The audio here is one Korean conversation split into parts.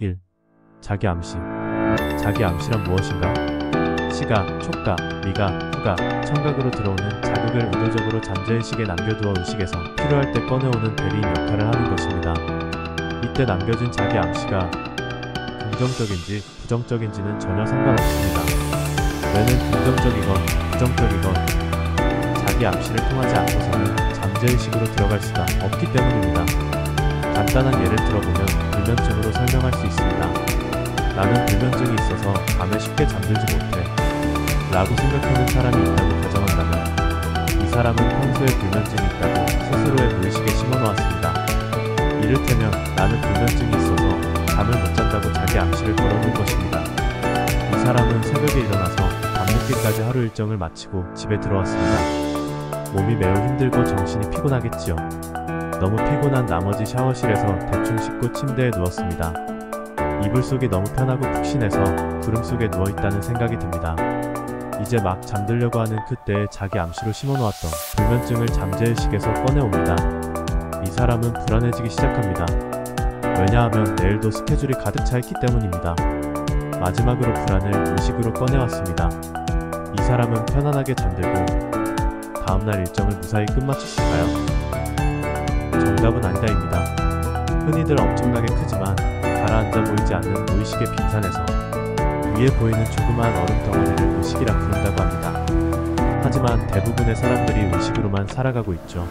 1. 자기 암시. 자기 암시란 무엇인가? 시각, 촉각, 미각, 후각, 청각으로 들어오는 자극을 의도적으로 잠재의식에 남겨두어 의식에서 필요할 때 꺼내오는 대리인 역할을 하는 것입니다. 이때 남겨진 자기 암시가 긍정적인지 부정적인지는 전혀 상관없습니다. 뇌는 긍정적이건 부정적이건 자기 암시를 통하지 않고서는 잠재의식으로 들어갈 수가 없기 때문입니다. 간단한 예를 들어보면 불면증으로 설명할 수 있습니다. 나는 불면증이 있어서 밤에 쉽게 잠들지 못해 라고 생각하는 사람이 있다고 가정한다면 이 사람은 평소에 불면증이 있다고 스스로의 무의식에 심어놓았습니다. 이를테면 나는 불면증이 있어서 잠을 못 잔다고 자기 암시를 걸어놓은 것입니다. 이 사람은 새벽에 일어나서 밤늦게까지 하루 일정을 마치고 집에 들어왔습니다. 몸이 매우 힘들고 정신이 피곤하겠지요. 너무 피곤한 나머지 샤워실에서 대충 씻고 침대에 누웠습니다. 이불 속이 너무 편하고 푹신해서 구름 속에 누워있다는 생각이 듭니다. 이제 막 잠들려고 하는 그때에 자기 암시로 심어놓았던 불면증을 잠재의식에서 꺼내옵니다. 이 사람은 불안해지기 시작합니다. 왜냐하면 내일도 스케줄이 가득 차 있기 때문입니다. 마지막으로 불안을 의식으로 꺼내왔습니다. 이 사람은 편안하게 잠들고 다음날 일정을 무사히 끝마쳤을까요? 정답은 아니다입니다. 흔히들 엄청나게 크지만 가라앉아 보이지 않는 무의식의 빈산에서 위에 보이는 조그마한 얼음 덩어리를 의식이라 부른다고 합니다. 하지만 대부분의 사람들이 의식으로만 살아가고 있죠.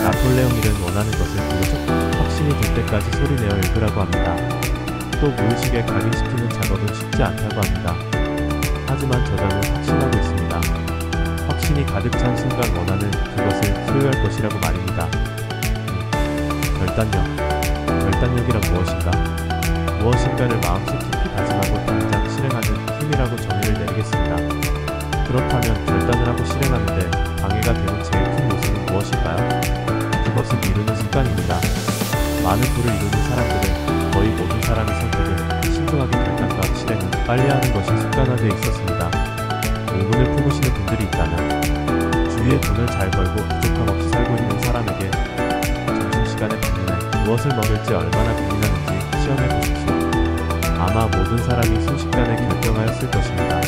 나폴레옹 힐은 원하는 것을 보고 확신이 들 때까지 소리내어 읽으라고 합니다. 또 무의식에 각인시키는 작업은 쉽지 않다고 합니다. 하지만 저자는 확신하고 있습니다. 확신이 가득 찬 순간 원하는 그것을 소유할 것이라고 말입니다. 결단력. 결단력이란 무엇인가? 무엇인가를 마음속 깊이 다짐하고 당장 실행하는 힘이라고 정의를 내리겠습니다. 그렇다면 결단을 하고 실행하는데 방해가 되는 제일 큰 요소는 무엇일까요? 그것은 미루는 습관입니다. 많은 부를 이루는 사람들은 거의 모든 사람의 선택은 신중하게 결단과 실행을 빨리 하는 것이 습관화되어 있었습니다. 의문을 품으시는 분들이 있다면 주위에 돈을 잘 벌고 부족함 없이 살고 있는 사람에게 점심시간에 방문해 무엇을 먹을지 얼마나 고민하는지 시험해 보십시오. 아마 모든 사람이 순식간에 결정하였을 것입니다.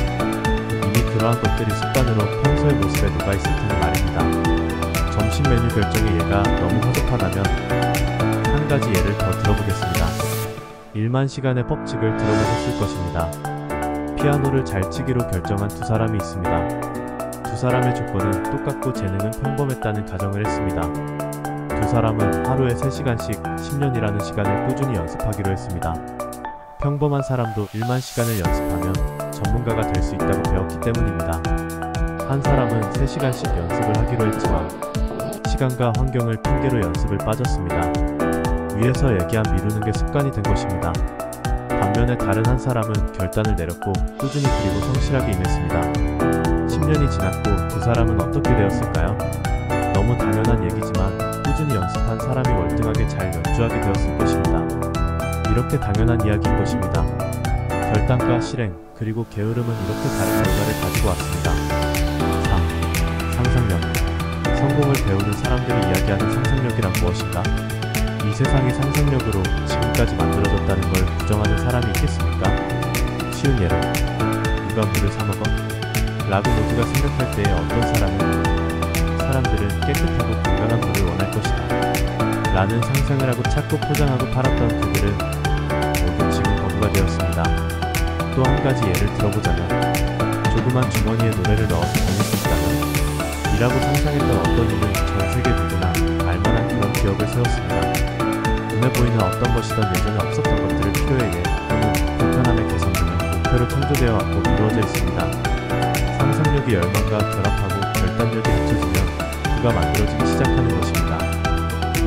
이미 그러한 것들이 습관으로 평소의 모습에 녹아있을 테니 말입니다. 점심 메뉴 결정의 예가 너무 허접하다면 한 가지 예를 더 들어보겠습니다. 1만 시간의 법칙을 들어보셨을 것입니다. 피아노를 잘 치기로 결정한 두 사람이 있습니다. 두 사람의 조건은 똑같고 재능은 평범했다는 가정을 했습니다. 두 사람은 하루에 3시간씩 10년이라는 시간을 꾸준히 연습하기로 했습니다. 평범한 사람도 1만 시간을 연습하면 전문가가 될 수 있다고 배웠기 때문입니다. 한 사람은 3시간씩 연습을 하기로 했지만 시간과 환경을 핑계로 연습을 빠졌습니다. 위에서 얘기한 미루는 게 습관이 된 것입니다. 반면에 다른 한 사람은 결단을 내렸고 꾸준히 그리고 성실하게 임했습니다. 10년이 지났고 두 사람은 어떻게 되었을까요? 너무 당연한 얘기지만 꾸준히 연습한 사람이 월등하게 잘 연주하게 되었을 것입니다. 이렇게 당연한 이야기인 것입니다. 결단과 실행, 그리고 게으름은 이렇게 다른 결과를 가지고 왔습니다. 3. 상상력. 성공을 배우는 사람들이 이야기하는 상상력이란 무엇인가? 이 세상이 상상력으로 지금까지 만들어졌다는 걸 부정하는 사람이 있겠습니까? 쉬운 예로 누가 물을 사먹어? 라고 모두가 생각할 때에 어떤 사람들은 깨끗하고 건강한 물을 원할 것이다 라는 상상을 하고 찾고 포장하고 팔았던 그들은 모두 지금 거부가 되었습니다. 또 한 가지 예를 들어보자면 조그만 주머니에 노래를 넣어서 다닐 수 있다면 이라고 상상했던 어떤 이는 전세계 누구나 알만한 그런 기억을 세웠습니다. 눈에 보이는 어떤 것이든 예전에 없었던 것들을 필요에 의해 또는 불편함의 개선 등은 목표로 창조되어 왔고 이루어져 있습니다. 상상력이 열망과 결합하고 결단력이 합쳐지면 그가 만들어지기 시작하는 것입니다.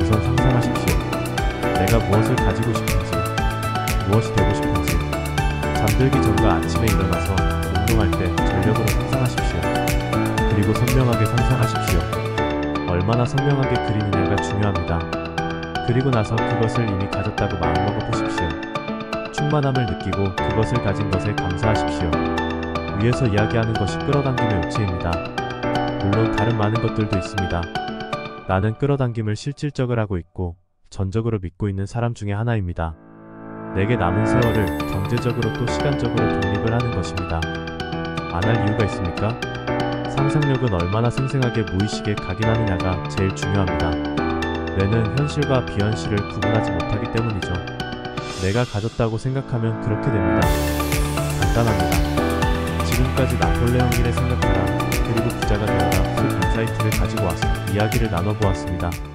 우선 상상하십시오. 내가 무엇을 가지고 싶은지, 무엇이 되고 싶은지, 잠들기 전과 아침에 일어나서 운동할 때 전력으로 상상하십시오. 그리고 선명하게 상상하십시오. 얼마나 선명하게 그리느냐가 중요합니다. 그리고 나서 그것을 이미 가졌다고 마음먹어 보십시오. 충만함을 느끼고 그것을 가진 것에 감사하십시오. 위에서 이야기하는 것이 끌어당김의 우체입니다. 물론 다른 많은 것들도 있습니다. 나는 끌어당김을 실질적으로 하고 있고 전적으로 믿고 있는 사람 중에 하나입니다. 내게 남은 세월을 경제적으로 또 시간적으로 독립을 하는 것입니다. 안 할 이유가 있습니까? 상상력은 얼마나 생생하게 무의식에 각인하느냐가 제일 중요합니다. 뇌는 현실과 비현실을 구분하지 못하기 때문이죠. 내가 가졌다고 생각하면 그렇게 됩니다. 간단합니다. 지금까지 나폴레옹 힐의 생각하라 그리고 부자가 되어라 속 인사이트를 가지고 와서 이야기를 나눠보았습니다.